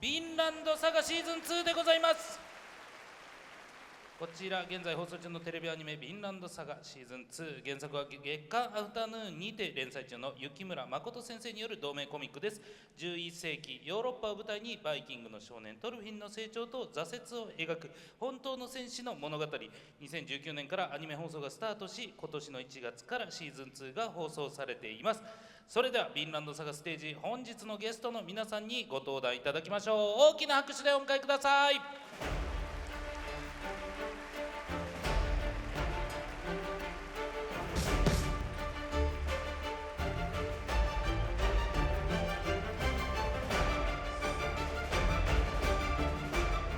ヴィンランドサガシーズン2でございます。こちら現在放送中のテレビアニメ「ヴィンランドサガシーズン2」、原作は月刊アフタヌーンにて連載中の雪村誠先生による同名コミックです。11世紀ヨーロッパを舞台にバイキングの少年トルフィンの成長と挫折を描く本当の戦士の物語。2019年からアニメ放送がスタートし、今年の1月からシーズン2が放送されています。それではヴィンランドサガステージ、本日のゲストの皆さんにご登壇いただきましょう。大きな拍手でお迎えください。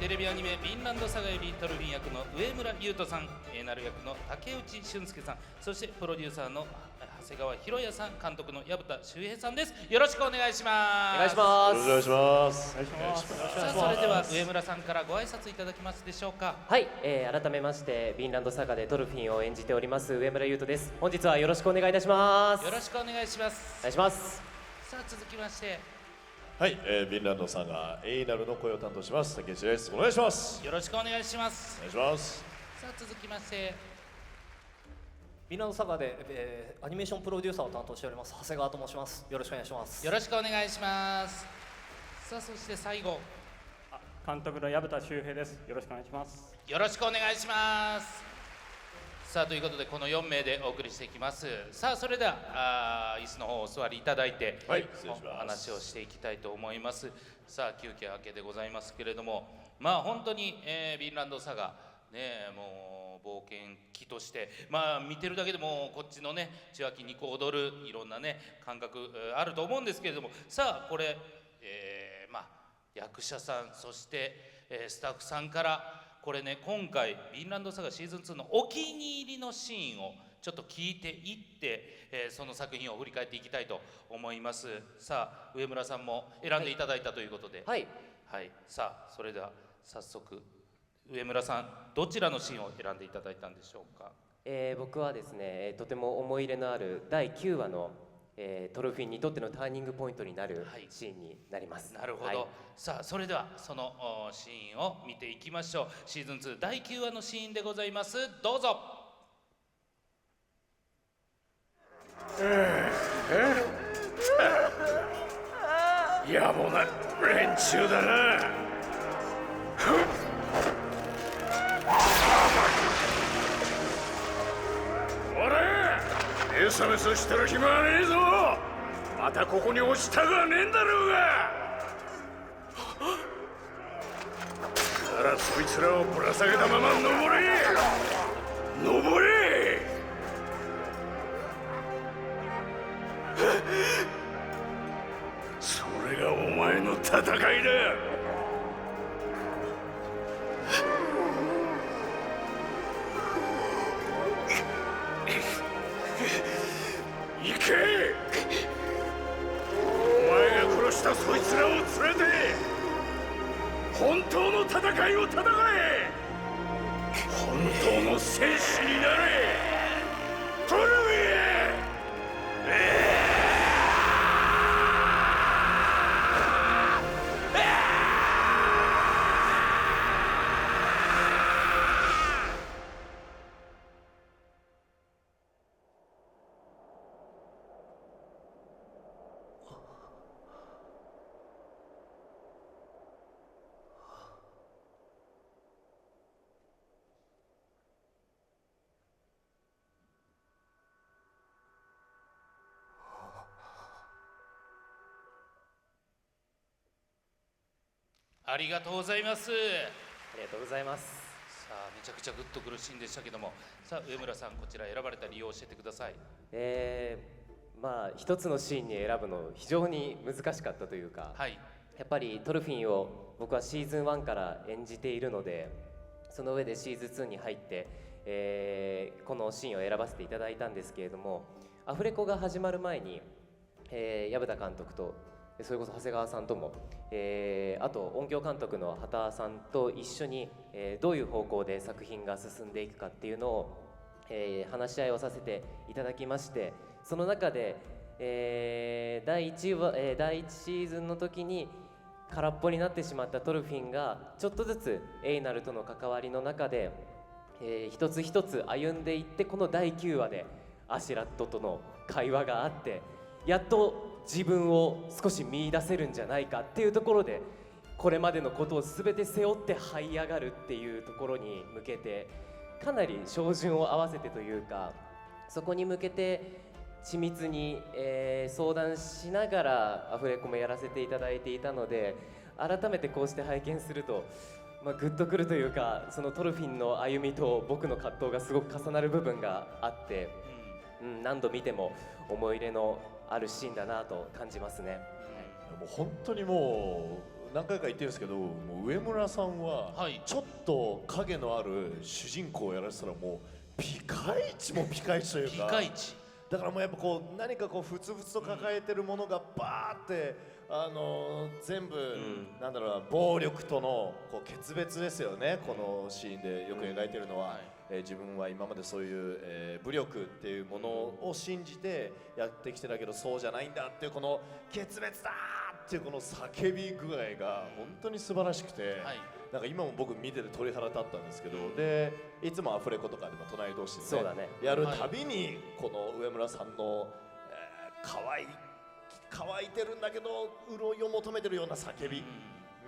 テレビアニメ「ヴィンランドサガ」よりトルフィン役の上村優斗さん、エーナル役の竹内俊介さん、そしてプロデューサーの長谷川博也さん、監督の薮田修平さんです。よろしくお願いします。お願いします。お願いします。さあ、それでは上村さんからご挨拶いただけますでしょうか。はい、改めましてヴィンランドサガでトルフィンを演じております上村優斗です。本日はよろしくお願いいたします。よろしくお願いします。お願いします。さあ、続きましてはい、ヴィンランドサガエイナルの声を担当します竹内です。お願いします。よろしくお願いします。お願いします。さあ、続きましてヴィンランドサガで、アニメーションプロデューサーを担当しております長谷川と申します。よろしくお願いします。よろしくお願いします。さあ、そして最後監督の薮田修平です。よろしくお願いします。よろしくお願いします。さあ、ということでこの4名でお送りしていきます。さあ、それでは椅子の方お座りいただいて、はい失礼しますお話をしていきたいと思います。さあ、休憩明けでございますけれども、まあ本当に、ヴィンランドサガね、もう冒険記としてまあ見てるだけでもこっちのね血湧き肉踊るいろんなね感覚あると思うんですけれども、さあこれ、まあ役者さんそして、スタッフさんからこれね、今回ヴィンランドサガシーズン2のお気に入りのシーンをちょっと聞いていって、その作品を振り返っていきたいと思います。さあ、上村さんも選んでいただいたということで、はい、はい、さあそれでは早速上村さん、どちらのシーンを選んでいただいたんでしょうか。僕はですね、とても思い入れのある第9話の、トルフィンにとってのターニングポイントになるシーンになります。なるほど、はい、さあそれではそのシーンを見ていきましょう。シーズン2第9話のシーンでございます。どうぞ。野暮な連中だな。おら、メソメソしてる暇はねえぞ。またここに落ちたがねえんだろうが。ならそいつらをぶら下げたまま登れ登れ。それがお前の戦いだ。行け。お前が殺したそいつらを連れて本当の戦いを戦え。本当の戦士になれトルフィン。ありがとうございます。ありがとうございます。さあ、めちゃくちゃグッとくるシーンでしたけども、さあ上村さん、こちら選ばれた理由を教えてください。まあ一つのシーンに選ぶの非常に難しかったというか、はい、やっぱりトルフィンを僕はシーズン1から演じているので、その上でシーズン2に入って、このシーンを選ばせていただいたんですけれども、アフレコが始まる前に、薮田監督とそれこそ長谷川さんとも、あと音響監督の畑さんと一緒に、どういう方向で作品が進んでいくかっていうのを、話し合いをさせていただきまして、その中で、第1シーズンの時に空っぽになってしまったトルフィンがちょっとずつエイナルとの関わりの中で、一つ一つ歩んでいって、この第9話でアシュラットとの会話があって、やっと自分を少し見出せるんじゃないかっていうところで、これまでのことを全て背負って這い上がるっていうところに向けて、かなり照準を合わせてというか、そこに向けて緻密に、相談しながらアフレコもやらせていただいていたので、改めてこうして拝見すると、グッとくるというか、そのトルフィンの歩みと僕の葛藤がすごく重なる部分があって、何度見ても思い入れのあるシーンだなと感じますね。もう本当にもう何回か言ってるんですけど、もう上村さんははいちょっと影のある主人公をやらせたらもうピカイチもピカイチというピか、カイチ。だからもうやっぱこう何かこうふつふつと抱えてるものがバーって全部、なんだろうな、暴力とのこう決別ですよね。このシーンでよく描いてるのは、はい自分は今までそういう、武力っていうものを信じてやってきてたけど、そうじゃないんだっていうこの決別だーっていうこの叫び具合が本当に素晴らしくて、はいなんか今も僕見てて鳥肌立ったんですけど、でいつもアフレコとかでも隣同士で、そうだねやるたびにこの上村さんの、乾いてるんだけど潤いを求めてるような叫び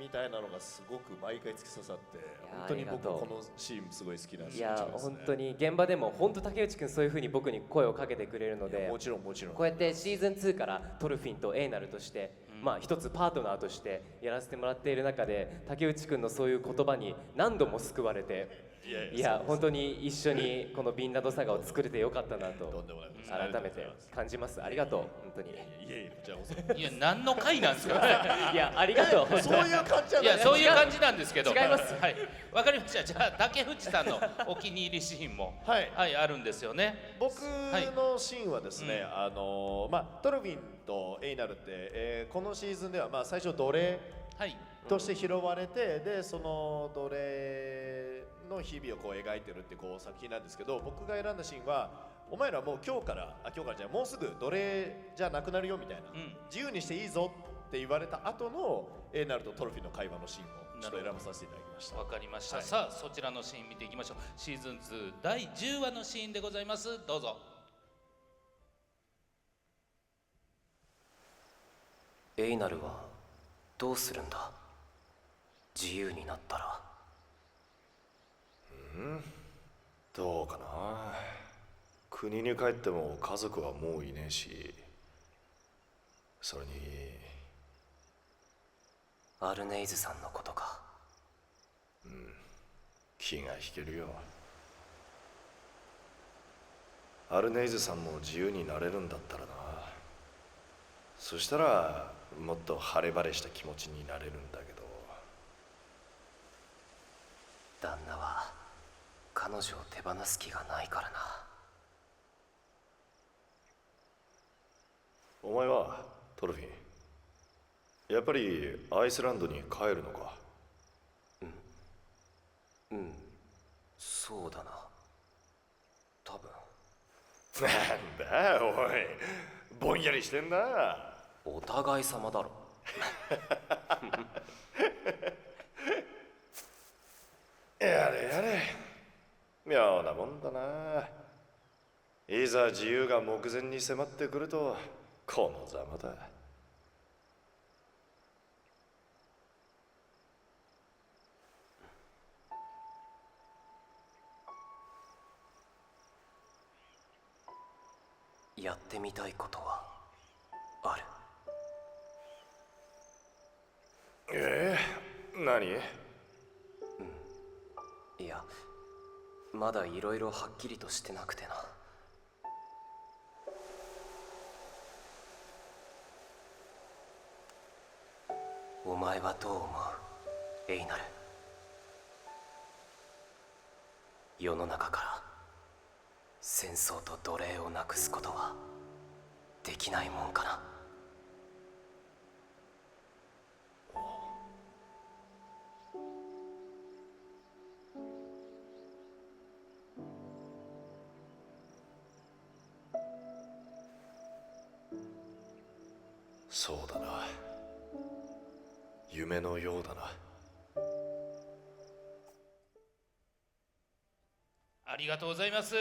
みたいなのがすごく毎回突き刺さって、本当に僕このシーンすごい好きなシーンいやですね。本当に現場でも本当竹内くんそういう風に僕に声をかけてくれるので、もちろんもちろんこうやってシーズン2からトルフィンとエイナルとして、一つパートナーとしてやらせてもらっている中で、竹内くんのそういう言葉に何度も救われて、いや本当に一緒にこのビンランドサガを作れてよかったなととんでもないです。改めて感じます。ありがとう本当に。いえいえ、こちらこそ。いや何の回なんですか。いやありがとう。そういう感じじゃいない。やそういう感じなんですけど。違いますはい。わかりました。じゃあ竹内さんのお気に入りシーンもはいあるんですよね。僕のシーンはですね、トルフィンとエイナルって、このシーズンでは最初奴隷はい。として拾われて、でその奴隷の日々をこう描いてるってこう作品なんですけど、僕が選んだシーンは、お前らもう今日からじゃあもうすぐ奴隷じゃなくなるよみたいな、自由にしていいぞって言われた後のエイナルとトルフィンの会話のシーンをちょっと選ばさせていただきました。わかりました。はいさあそちらのシーン見ていきましょう。シーズン2第10話のシーンでございます。どうぞ。エイナルはどうするんだ、自由になったら。どうかな。国に帰っても家族はもういねえし、それにアルネイズさんのことか。気が引けるよ。アルネイズさんも自由になれるんだったらな。そしたらもっと晴れ晴れした気持ちになれるんだけど。旦那は彼女を手放す気がないからな。お前はトルフィン、やっぱりアイスランドに帰るのか。そうだな、多分。なんだおい、ぼんやりしてんな。お互い様だろ。やれやれ、妙なもんだな。いざ自由が目前に迫ってくるとこのざまだ。やってみたいことはある。何？いや、まだいろいろはっきりとしてなくてな。お前はどう思う、エイナル。世の中から戦争と奴隷をなくすことはできないもんかな。そうだな。夢のようだな。ありがとうございます。し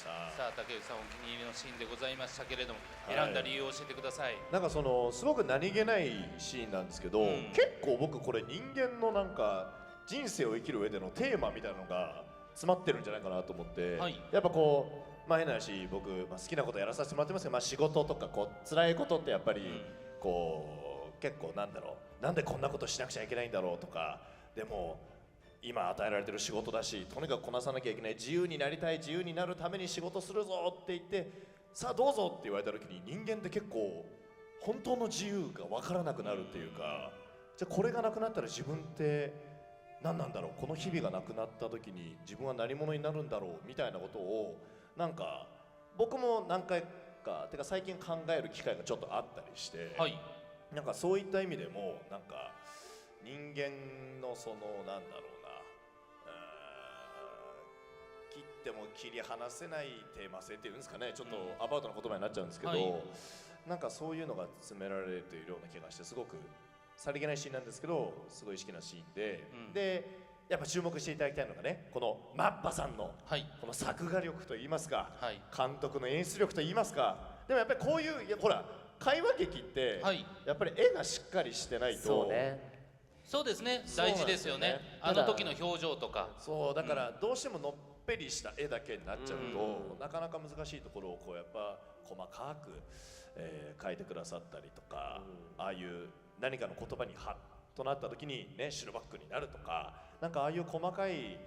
たさあ竹内さんお気に入りのシーンでございましたけれども、はい選んだ理由を教えてください。なんかそのすごく何気ないシーンなんですけど、うん結構僕これ人間のなんか人生を生きる上でのテーマみたいなのが詰まってるんじゃないかなと思って、はいやっぱこう変な話僕、好きなことやらさせてもらってますけど、仕事とかこう辛いことってやっぱりこう結構なんでこんなことしなくちゃいけないんだろうとか、でも今与えられてる仕事だしとにかくこなさなきゃいけない、自由になりたい、自由になるために仕事するぞって言って、さあどうぞって言われた時に人間って結構本当の自由が分からなくなるっていうか、じゃあこれがなくなったら自分って何なんだろう、この日々がなくなった時に自分は何者になるんだろうみたいなことをなんか僕も何回かてか最近考える機会がちょっとあったりして、はい。なんかそういった意味でもなんか人間のそのなんだろうな、切っても切り離せないテーマ性っていうんですかね、ちょっとアバウトな言葉になっちゃうんですけど、はいなんかそういうのが詰められているような気がして、すごくさりげないシーンなんですけどすごい意識なシーンで、うんでやっぱ注目していただきたいのがね、このマッパさんのはい。この作画力といいますか、はい。監督の演出力といいますか、でもやっぱりこういうほら会話劇って、はい。やっぱり絵がしっかりしてないと、そうね。そうですね。大そうなんですよね事ですよね。あの時の表情とか。そうだからどうしてものっぺりした絵だけになっちゃうと、なかなか難しいところをこうやっぱ細かく、描いてくださったりとか、ああいう何かの言葉にハッとなった時にね白バックになるとか、なんかああいう細かい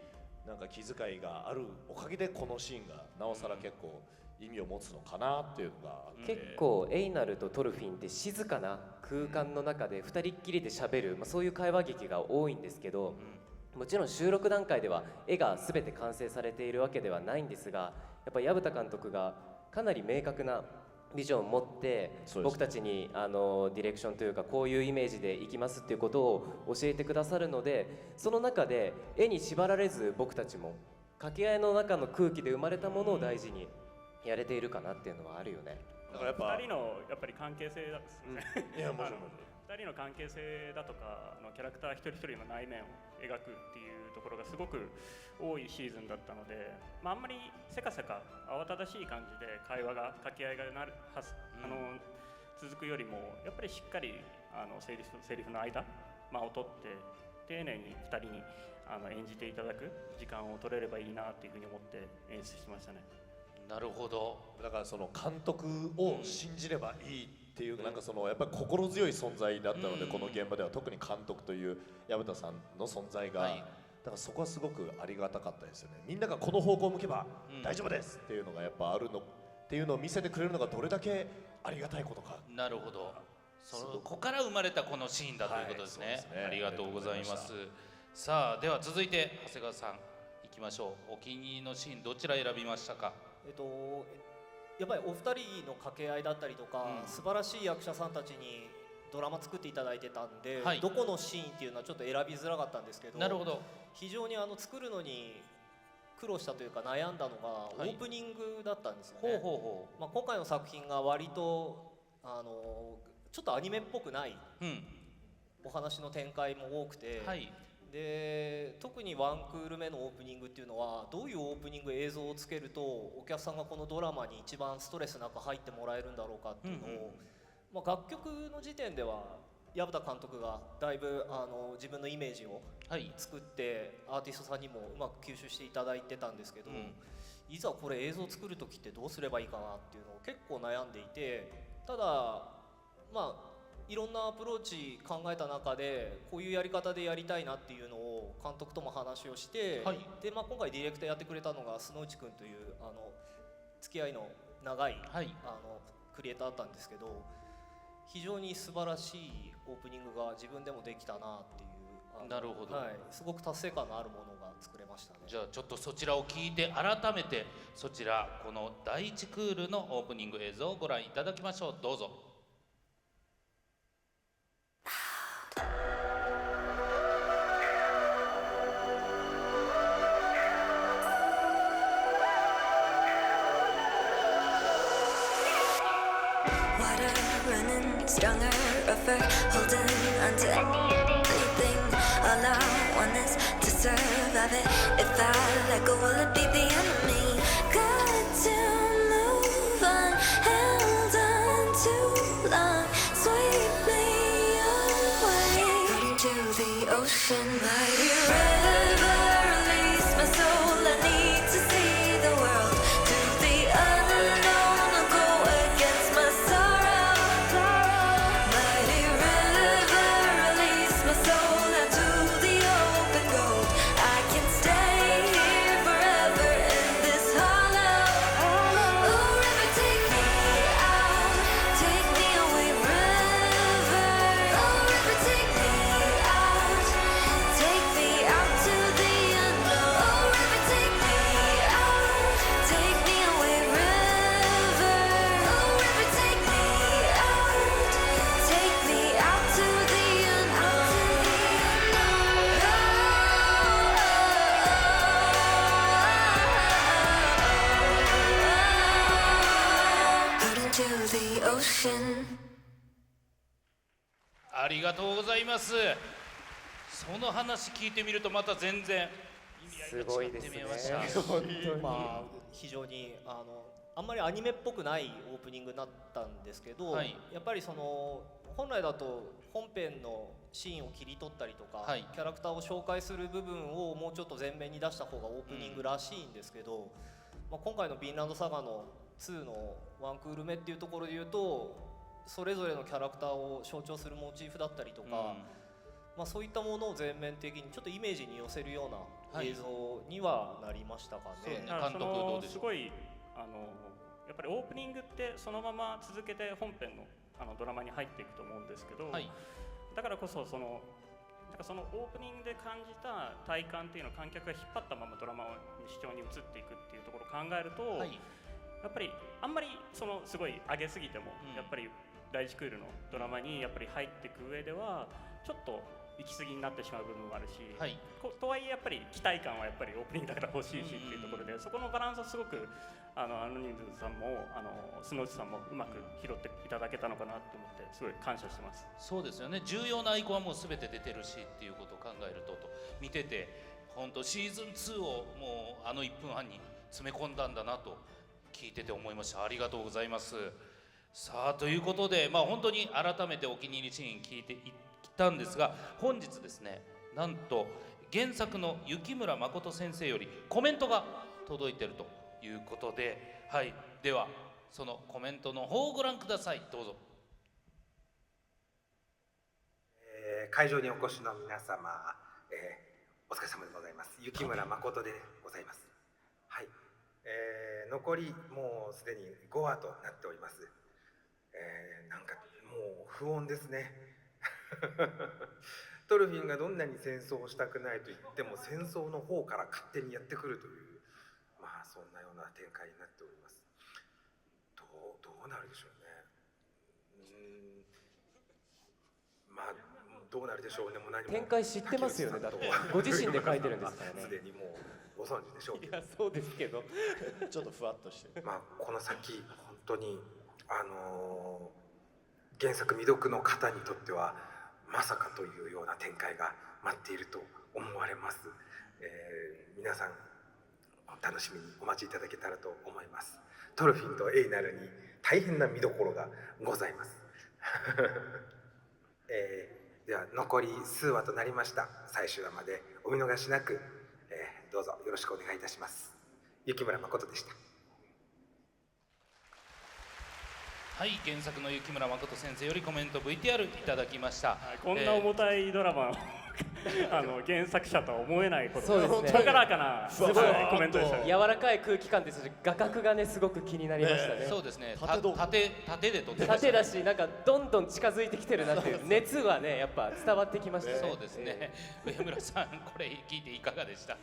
なんか気遣いがあるおかげでこのシーンがなおさら結構意味を持つのかなっていうのがあって、結構エイナルとトルフィンって静かな空間の中で二人っきりで喋る、そういう会話劇が多いんですけど、もちろん収録段階では絵が全て完成されているわけではないんですが、やっぱり薮田監督がかなり明確なビジョンを持ってそうですね僕たちにディレクションというかこういうイメージでいきますっていうことを教えてくださるので、その中で絵に縛られず僕たちも掛け合いの中の空気で生まれたものを大事にやれているかなっていうのはあるよね。だからやっぱ2人のやっぱり関係性だですよね。いやもちろん2人の関係性だとかキャラクター一人一人の内面を描くっていうところがすごく多いシーズンだったので、あんまりせかせか慌ただしい感じで会話が掛け合いがなるはず、続くよりもやっぱりしっかりセリフの間間を取って丁寧に2人に演じていただく時間を取れればいいなっていうふうに思って演出してましたね。なるほど。だからその監督を信じればいいっていう、なんかそのやっぱり心強い存在だったので、この現場では特に監督という薮田さんの存在が、はいだからそこはすごくありがたかったですよね。みんながこの方向を向けば大丈夫ですっていうのがやっぱあるのっていうのを見せてくれるのがどれだけありがたいことか。なるほど。そこから生まれたこのシーンだということですね。はいそうですねありがとうございまあす。さあでは続いて長谷川さんいきましょう。お気に入りのシーンどちら選びましたか。やっぱりお二人の掛け合いだったりとか、素晴らしい役者さんたちにドラマ作っていただいてたんで、はいどこのシーンっていうのはちょっと選びづらかったんですけど、なるほど。非常に作るのに苦労したというか悩んだのがオはいープニングだったんですよね。ほうほうほ今回の作品が割とちょっとアニメっぽくないう。うん。お話の展開も多くて、はい。で特にワンクール目のオープニングっていうのはどういうオープニング映像をつけるとお客さんがこのドラマに一番ストレスなく入ってもらえるんだろうかっていうのを、楽曲の時点では薮田監督がだいぶ自分のイメージをはい。作ってアーティストさんにもうまく吸収していただいてたんですけど、うんいざこれ映像作る時ってどうすればいいかなっていうのを結構悩んでいて、ただいろんなアプローチ考えた中でこういうやり方でやりたいなっていうのを監督とも話をして、はいで今回ディレクターやってくれたのが須之内くんという付き合いの長いはい。クリエイターだったんですけど、非常に素晴らしいオープニングが自分でもできたなっていうなるほどはい、すごく達成感のあるものが作れましたね。じゃあちょっとそちらを聞いて改めてそちらこの第1クールのオープニング映像をご覧いただきましょう。どうぞ。stronger, rougher, holding onto anything. All I want is to survive it. If I let go, will it be the enemy? Got to move on, held on too long. Sweep me away out into the ocean. Mighty river, release my soul. I need to see the world. To the unknown, I'll go against my sorrow. Mighty river, release my soul out to the open road. I can stay here forever in this hollow. Oh, river, take me out, take me away, river. Oh, river, take me out, take me out to the unknown. Oh, river, take me out, take me away, river. Oh, river, take me out, take me out to the unknown. Out into the ocean. ありがとうございます。その話聞いてみるとまた全然意味合いが違って見えました。すごいですねまあ非常にあんまりアニメっぽくないオープニングになったんですけど、はいやっぱりその本来だと本編のシーンを切り取ったりとか、はいキャラクターを紹介する部分をもうちょっと前面に出した方がオープニングらしいんですけど、まあ、今回のヴィンランドサガの2のワンクール目っていうところで言うとそれぞれのキャラクターを象徴するモチーフだったりとか、まあ、そういったものを全面的にちょっとイメージに寄せるような映像にはなりましたかね。そうね監督どうでしょうすごいやっぱりオープニングってそのまま続けて本編のドラマに入っていくと思うんですけど、はいだからこそそのオープニングで感じた体感っていうのを観客が引っ張ったままドラマに視聴に移っていくっていうところを考えると、はいやっぱりあんまりすごい上げすぎても、うんやっぱり第1クールのドラマにやっぱり入っていく上ではちょっと行き過ぎになってしまう部分もあるし、はいとはいえやっぱり期待感はやっぱりオープニングだから欲しいしっていうところで、そこのバランスをすごくアノニムズさんもスノーチさんもうまく拾っていただけたのかなと思ってすごい感謝してます。そうですよね。重要なアイコンはもう全て出てるしっていうことを考えると見てて本当シーズン2をもう1分半に詰め込んだんだなと聞いてて思いました。ありがとうございます。さあということで、本当に改めてお気に入りシーン聞いていったんですが、本日ですねなんと原作の雪村誠先生よりコメントが届いているということで、はい、ではそのコメントの方をご覧ください。どうぞ。会場にお越しの皆様、お疲れ様でございます。雪村誠でございます。はい、残りもうすでに5話となっております。なんかもう不穏ですね。トルフィンがどんなに戦争をしたくないと言っても戦争の方から勝手にやってくるという、そんなような展開になっております。どうなるでしょうね。どうなるでしょうね。もう何も展開知ってますよね。だってご自身で書いてるんですからね。すでにもうご存知でしょうけど。いやそうですけどちょっとふわっとしてる。この先本当に原作未読の方にとってはまさかというような展開が待っていると思われます。皆さん楽しみにお待ちいただけたらと思います。トルフィンとエイナルに大変な見どころがございます。では残り数話となりました。最終話までお見逃しなく、どうぞよろしくお願いいたします。雪村誠でした。はい、原作の雪村誠先生よりコメント VTR いただきました。こんな重たいドラマを原作者とは思えないことそうですね高らかなすごいコメントでしたね。柔らかい空気感ですし、画角がねすごく気になりましたね。そうですね。縦どう縦で撮ってました縦だし、なんかどんどん近づいてきてるなっていう熱はねやっぱ伝わってきましたね。そうですね。上村さんこれ聞いていかがでした？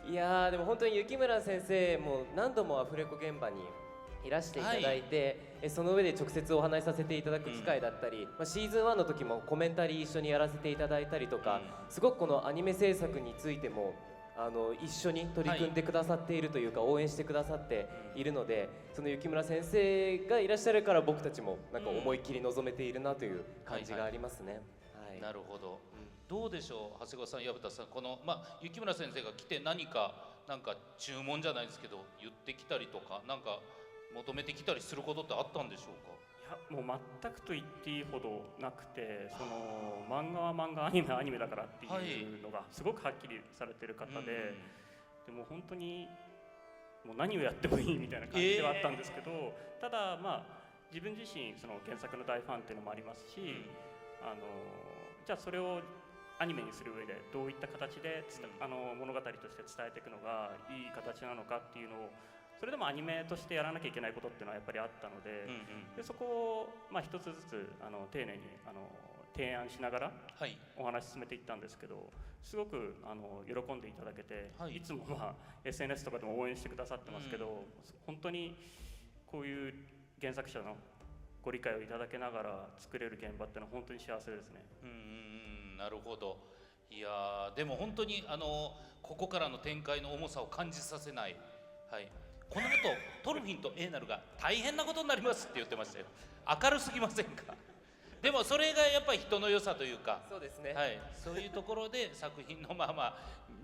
いやーでも本当に雪村先生も何度もアフレコ現場にいらしていただいて、その上で直接お話しさせていただく機会だったり、シーズン1の時もコメンタリー一緒にやらせていただいたりとか、すごくこのアニメ制作についても一緒に取り組んでくださっているというか、応援してくださっているので、その雪村先生がいらっしゃるから僕たちもなんか思いっきり臨めているなという感じがありますね。はい、なるほど、どうでしょう長谷川さん、薮田さん、この、雪村先生が来てなんか注文じゃないですけど言ってきたりとか、なんか求めてきたりすることってあったんでしょうか？いや、もう全くと言っていいほどなくて、その漫画は漫画、アニメはアニメだからっていうのがすごくはっきりされてる方で、でも本当にもう何をやってもいいみたいな感じではあったんですけど、ただ自分自身その原作の大ファンっていうのもありますし、じゃあそれをアニメにする上でどういった形で物語として伝えていくのがいい形なのかっていうのを、それでもアニメとしてやらなきゃいけないことっていうのはやっぱりあったので、でそこを一つずつ丁寧に提案しながらお話進めていったんですけど、すごく喜んでいただけて、いつもSNS とかでも応援してくださってますけど、本当にこういう原作者のご理解をいただけながら作れる現場っていうのは本当に幸せですね。なるほど。いやでも本当にここからの展開の重さを感じさせない、この後トルフィンとエーナルが大変なことになりますって言ってましたよ。明るすぎませんか？でもそれがやっぱり人の良さというか、そうですね、そういうところで作品の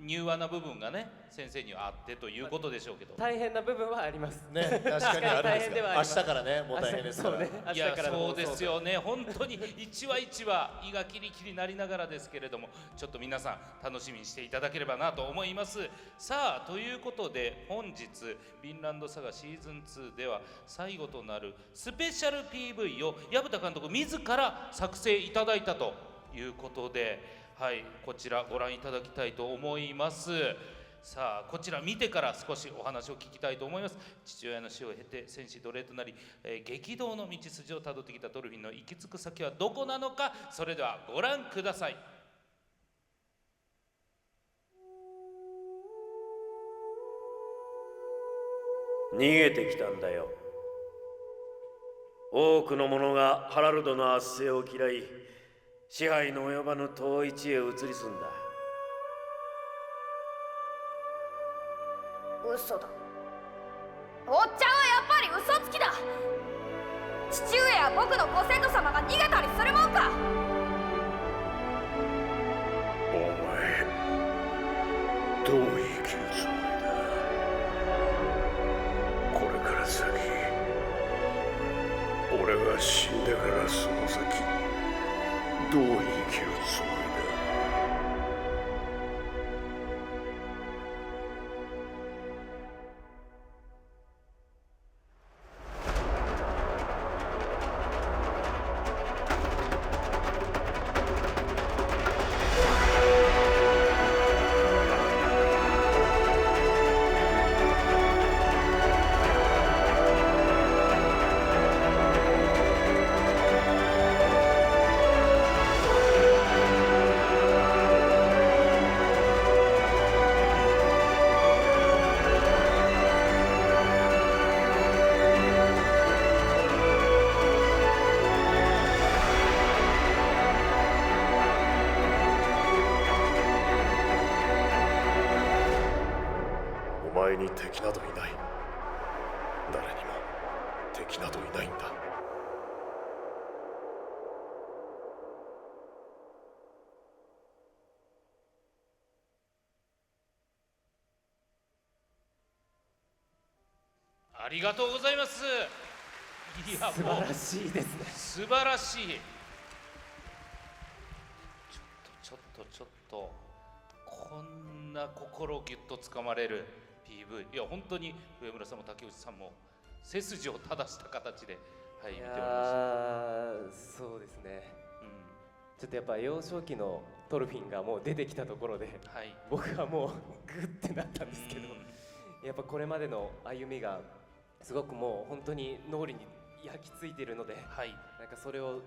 柔和な部分がね先生にはあってということでしょうけど、大変な部分はありますね。確かにあるんですよ。明日からね、もう大変ですから。いやそうですよね。本当に一話一話胃がキリキリなりながらですけれども、ちょっと皆さん楽しみにしていただければなと思います。さあということで本日「ヴィンランドサガシーズン2」では最後となるスペシャル PV を薮田監督自ら作成いただいたということで、こちらご覧いただきたいと思います。さあこちら見てから少しお話を聞きたいと思います。父親の死を経て戦士奴隷となり、激動の道筋をたどってきたトルフィンの行き着く先はどこなのか、それではご覧ください。逃げてきたんだよ。多くの者がハラルドの圧政を嫌い、支配の及ばぬ遠い地へ移り住んだ。嘘だ。おっちゃんはやっぱり嘘つきだ。父上や僕のご先祖様が逃げたりするもんか。お前どう生きるつもりだ。これから先、俺が死んでからその先どう生きるつもりだ。お前に敵などいない。誰にも敵などいないんだ。ありがとうございます。いや素晴らしいですね。素晴らしい。ちょっとこんな心をぎゅっとつかまれる PV、 いや本当に上村さんも竹内さんも背筋を正した形で、見ておりました。そうですね、ちょっとやっぱ幼少期のトルフィンがもう出てきたところで、僕はもうグッてなったんですけど、やっぱこれまでの歩みがすごくもう本当に脳裏に焼き付いているので、なんかそれを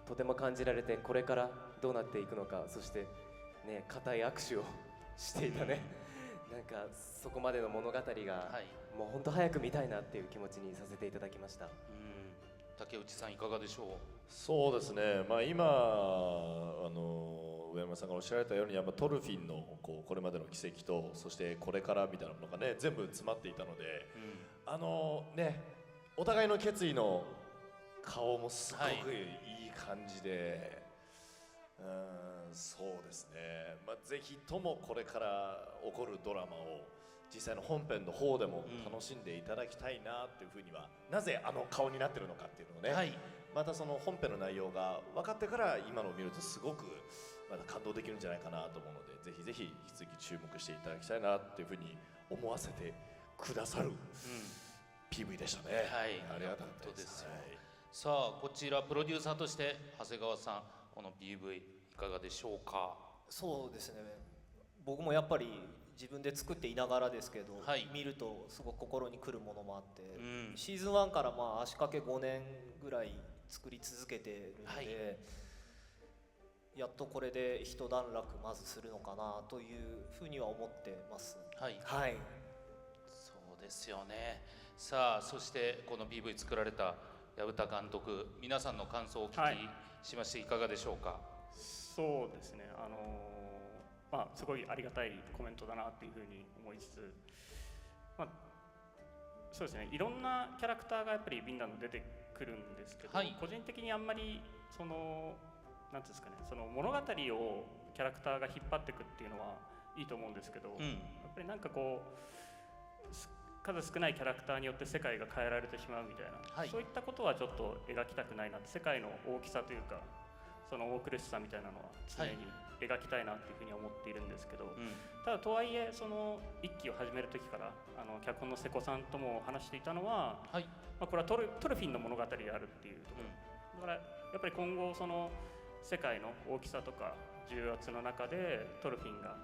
とても感じられて、これからどうなっていくのか、そしてね、固い握手をしていたね、なんかそこまでの物語が、もう本当早く見たいなっていう気持ちにさせていただきました。竹内さんいかがでしょう？そうですね、今上山さんがおっしゃられたようにやっぱトルフィンのこれまでの軌跡とそしてこれからみたいなものがね全部詰まっていたので、お互いの決意の顔もすごくいい感じで、そうですね、ぜひともこれから起こるドラマを実際の本編の方でも楽しんでいただきたいなっていうふうには、なぜあの顔になってるのかっていうのをね、またその本編の内容が分かってから今のを見るとすごくまた感動できるんじゃないかなと思うので、ぜひぜひ引き続き注目していただきたいなっていうふうに思わせてくださる、PV でしたね。ありがたかったです。さあこちらプロデューサーとして長谷川さん、この PV いかがでしょうか？そうですね、僕もやっぱり自分で作っていながらですけど、見るとすごく心にくるものもあって、シーズン1から足掛け5年ぐらい作り続けてるので、やっとこれで一段落まずするのかなというふうには思ってます。そうですよね。さあそしてこの PV 作られた薮田監督、皆さんの感想をお聞きしましていかがでしょうか？そうですね、すごいありがたいコメントだなっていうふうに思いつつ、そうですね、いろんなキャラクターがやっぱりみんなの出てくるんですけど、個人的にあんまりそのなんていうんですかね、その物語をキャラクターが引っ張っていくっていうのはいいと思うんですけど、やっぱりなんかこう数少ないキャラクターによって世界が変えられてしまうみたいな、そういったことはちょっと描きたくないなって、世界の大きさというかその大苦しさみたいなのは常に描きたいなっていうふうに思っているんですけど、ただとはいえその一期を始める時から脚本の瀬古さんとも話していたのは、これはトルフィンの物語であるっていうところ、だからやっぱり今後その世界の大きさとか重圧の中でトルフィンが、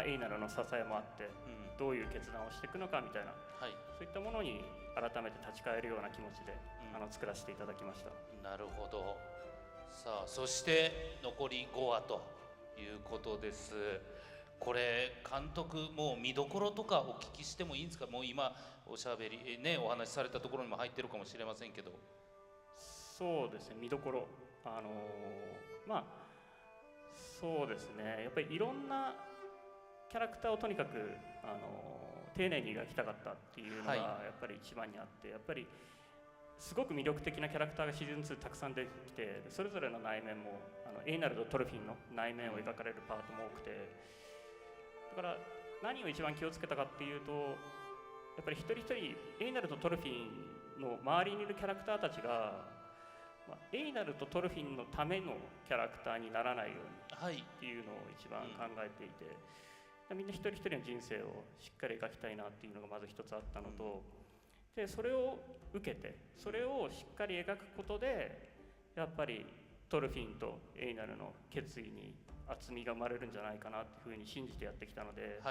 エイナルの支えもあって、どういう決断をしていくのかみたいな、そういったものに改めて立ち返るような気持ちで、作らせていただきました。なるほど。さあそして残り5話ということです。これ監督もう見どころとかお聞きしてもいいんですか？もう今おしゃべりねお話しされたところにも入ってるかもしれませんけど。そうですね、見どころそうですね、やっぱりいろんなキャラクターをとにかく丁寧に描きたかったっていうのがやっぱり一番にあって、やっぱりすごく魅力的なキャラクターがシーズン2たくさん出てきて、それぞれの内面もエイナルとトルフィンの内面を描かれるパートも多くて、だから何を一番気をつけたかっていうと、やっぱり一人一人エイナルとトルフィンの周りにいるキャラクターたちが、エイナルとトルフィンのためのキャラクターにならないようにっていうのを一番考えていて、みんな一人一人の人生をしっかり描きたいなっていうのがまず一つあったのと、でそれを受けてそれをしっかり描くことでやっぱりトルフィンとエイナルの決意に厚みが生まれるんじゃないかなっていうふうに信じてやってきたので、ち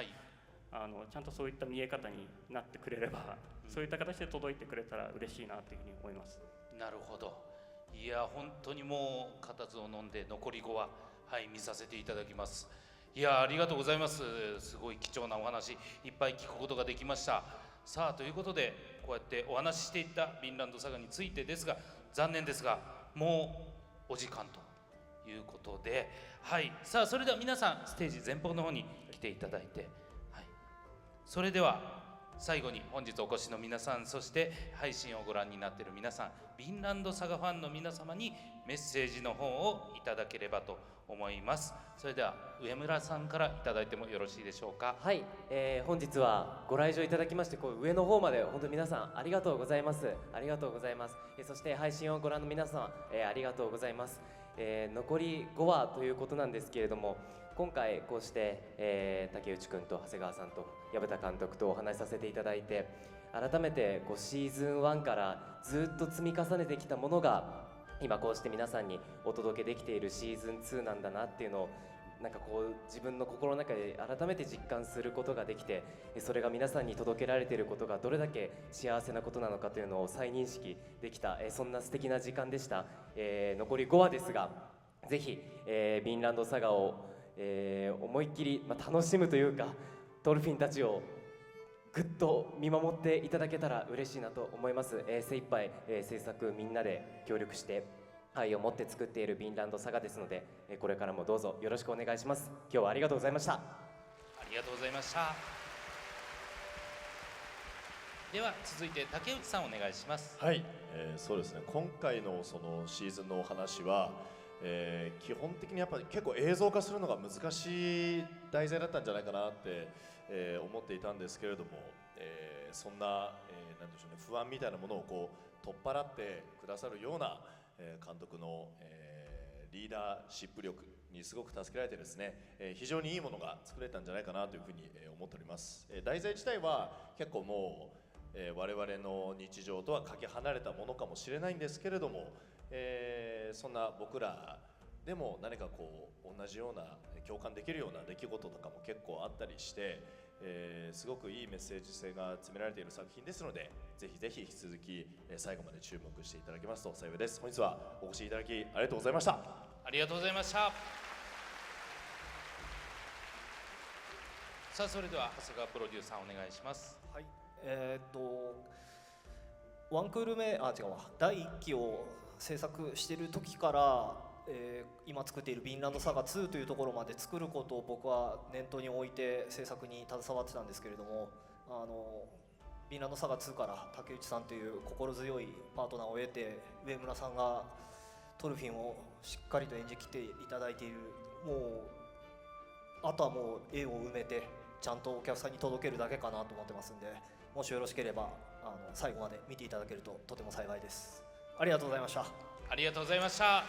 ゃんとそういった見え方になってくれれば、そういった形で届いてくれたら嬉しいなというふうに思います。なるほど。いや本当にもう固唾を飲んで残り5話見させていただきます。いやありがとうございます。すごい貴重なお話いっぱい聞くことができました。さあということでこうやってお話ししていったヴィンランドサガについてですが、残念ですがもうお時間ということで、さあそれでは皆さんステージ前方の方に来ていただいて、それでは最後に本日お越しの皆さん、そして配信をご覧になっている皆さん、ヴィンランドサガファンの皆様にメッセージの方をいただければと思います。それでは上村さんからいただいてもよろしいでしょうか？本日はご来場いただきまして上の方まで本当に皆さんありがとうございます。ありがとうございます。そして配信をご覧の皆さん、ありがとうございます。残り5話ということなんですけれども、今回こうして、竹内くんと長谷川さんと薮田監督とお話しさせていただいて、改めてシーズン1からずっと積み重ねてきたものが今こうして皆さんにお届けできているシーズン2なんだなっていうのをなんか自分の心の中で改めて実感することができて、それが皆さんに届けられていることがどれだけ幸せなことなのかというのを再認識できた、そんな素敵な時間でした。残り5話ですが、ぜひ、ヴィンランドサガを思いっきり、楽しむというか、トルフィンたちをぐっと見守っていただけたら嬉しいなと思います。精一杯、制作みんなで協力して愛を持って作っているヴィンランドサガですので、これからもどうぞよろしくお願いします。今日はありがとうございました。ありがとうございました。では続いて竹内さんお願いします。はい、そうですね。今回のそのシーズンのお話は、基本的にやっぱり結構映像化するのが難しい題材だったんじゃないかなって、思っていたんですけれども、そんな、なんでしょうね、不安みたいなものをこう取っ払ってくださるような、監督の、リーダーシップ力にすごく助けられてですね、非常にいいものが作れたんじゃないかなというふうに、思っております。題材自体は結構もう我々の日常とはかけ離れたものかもしれないんですけれども、そんな僕らでも何かこう同じような共感できるような出来事とかも結構あったりして、すごくいいメッセージ性が詰められている作品ですので、ぜひぜひ引き続き最後まで注目していただけますと幸いです。本日はお越しいただきありがとうございました。ありがとうございました。さあそれでは長谷川プロデューサーお願いします。はい、ワンクール目違うわ、第1期を制作している時から、今作っている「ヴィンランドサガ2」というところまで作ることを僕は念頭に置いて制作に携わってたんですけれども、ヴィンランドサガ2から竹内さんという心強いパートナーを得て、上村さんがトルフィンをしっかりと演じきっていただいている。もうあとはもう絵を埋めてちゃんとお客さんに届けるだけかなと思ってますんで、もしよろしければ最後まで見ていただけるととても幸いです。ありがとうございました。ありがとうございました。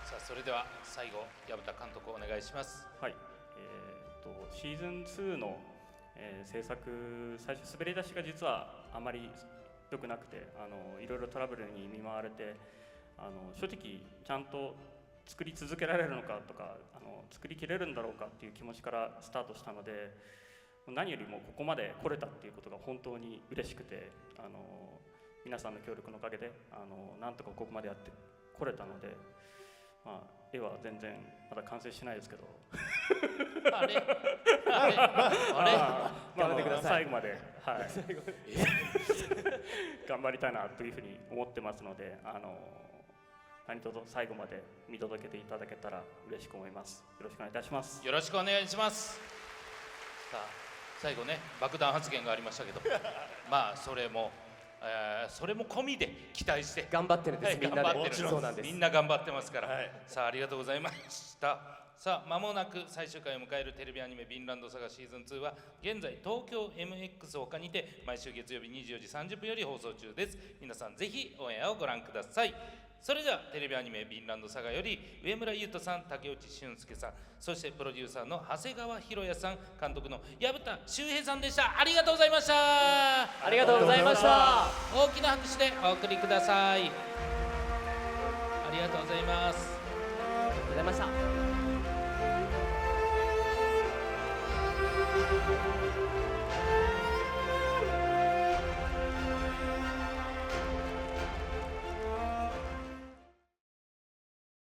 さあそれでは最後薮田監督お願いします。はい、シーズン2の、制作最初滑り出しが実はあまり良くなくて、いろいろトラブルに見舞われて、正直ちゃんと作り続けられるのかとか、作りきれるんだろうかっていう気持ちからスタートしたので、何よりもここまで来れたっていうことが本当に嬉しくて、皆さんの協力のおかげでなんとかここまでやってこれたので、まあ、絵は全然まだ完成しないですけどあれ頑張ってください。最後まで、はい、頑張りたいなというふうに思ってますので、何卒最後まで見届けていただけたら嬉しく思います。よろしくお願いいたします。よろしくお願いします。さあ最後ね、爆弾発言がありましたけどまあそれも込みで期待して頑張ってるんです、はい、みんなで。頑張ってるんです。そうなんです。みんな頑張ってますから、はい、さあありがとうございました。さあ間もなく最終回を迎えるテレビアニメ「ヴィンランドサガシーズン2」は現在東京 MX 他にて毎週月曜日24時30分より放送中です。皆さんぜひオンエアをご覧ください。それではテレビアニメ「ヴィンランドサガ」より上村優斗さん、竹内俊介さん、そしてプロデューサーの長谷川博也さん、監督の薮田修平さんでした。ありがとうございました。ありがとうございました。大きな拍手でお送りください。ありがとうございます。ありがとうございました。